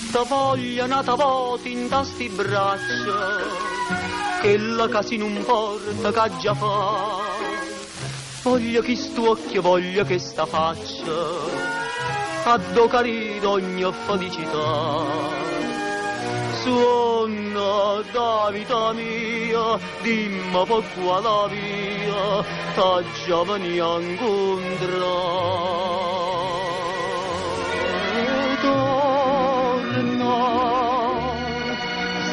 sta voglia nata voti in tasti braccia, che la casa in un porta che già fa. Voglio che sto occhio, voglio che sta faccia, addocare ogni felicità. Suona da vita mia, dimmi per quale via, ta giovani incontrare.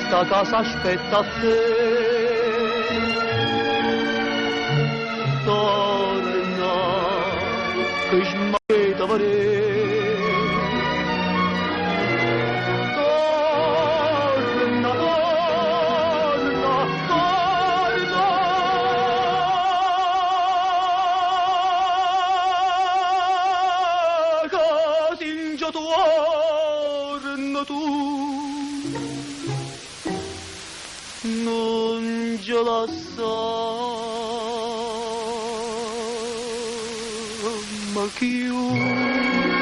Sta casa aspetta te, torna, che smaghetta vorrei. Torna, torna, torna. Casingia torna tu. Non ce la so, ma chiunque